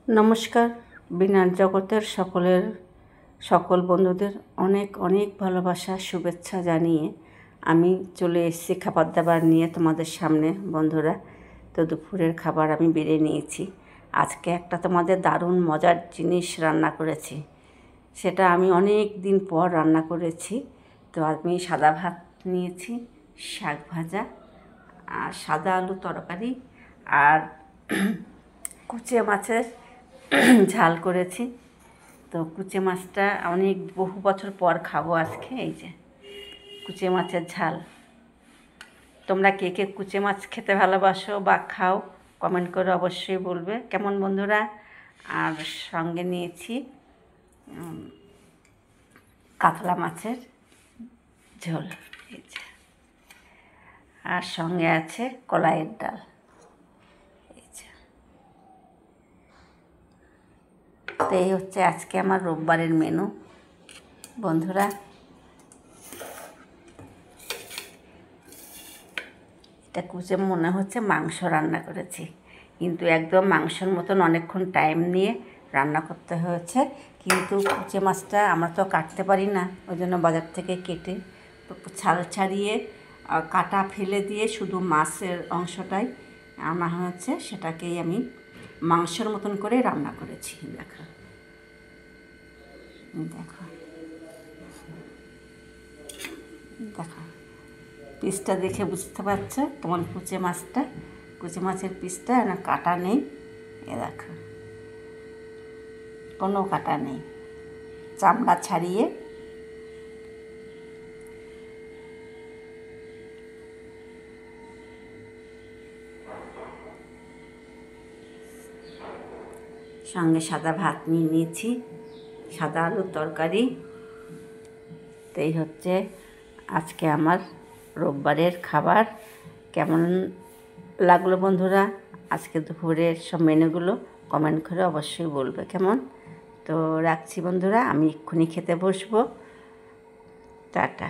নমস্কার। বিনার জগতের সকল বন্ধুদের অনেক অনেক ভালোবাসা শুভেচ্ছা জানিয়ে আমি চলে এসেছি খাবার দাবার নিয়ে তোমাদের সামনে। বন্ধুরা, তো দুপুরের খাবার আমি বেড়ে নিয়েছি। আজকে একটা তোমাদের দারুণ মজার জিনিস রান্না করেছি, সেটা আমি অনেক দিন পর রান্না করেছি। তো আমি সাদা ভাত নিয়েছি, শাক ভাজা আর সাদা আলু তরকারি আর কুচে মাছের ঝাল করেছি। তো কুচে মাছটা অনেক বহু বছর পর খাবো আজকে। এই যে কুচে মাছের ঝাল। তোমরা কে কে কুচে মাছ খেতে ভালোবাসো বা খাও কমেন্ট করে অবশ্যই বলবে কেমন বন্ধুরা। আর সঙ্গে নিয়েছি কাতলা মাছের ঝোল, এই যে। আর সঙ্গে আছে কলাইয়ের ডাল, এই যে। তো এই হচ্ছে আজকে আমার রোববারের মেনু বন্ধুরা। এটা কুচে মনে হচ্ছে মাংস রান্না করেছি, কিন্তু একদম মাংসর মতন অনেকক্ষণ টাইম নিয়ে রান্না করতে হয়েছে। কিন্তু কুচে মাছটা আমরা তো কাটতে পারি না, ওই জন্য বাজার থেকে কেটে ছাল ছাড়িয়ে কাটা ফেলে দিয়ে শুধু মাছের অংশটাই আনা হয়েছে, সেটাকেই আমি মাংসের মতন করে রান্না করেছি। দেখো দেখো দেখো, পিসটা দেখে বুঝতে পারছো তোমার কুচে মাছের পিসটা না কাটা নেই। এ দেখো, কোনো কাটা নেই, চামড়া ছাড়িয়ে। সঙ্গে সাদা ভাত নিয়ে নিয়েছি, সাদা আলুর তরকারি। তো এই হচ্ছে আজকে আমার রোববারের খাবার। কেমন লাগলো বন্ধুরা আজকে দুপুরের সব মেনুগুলো কমেন্ট করে অবশ্যই বলবে কেমন। তো রাখছি বন্ধুরা, আমি এক্ষুনি খেতে বসবো। টাটা।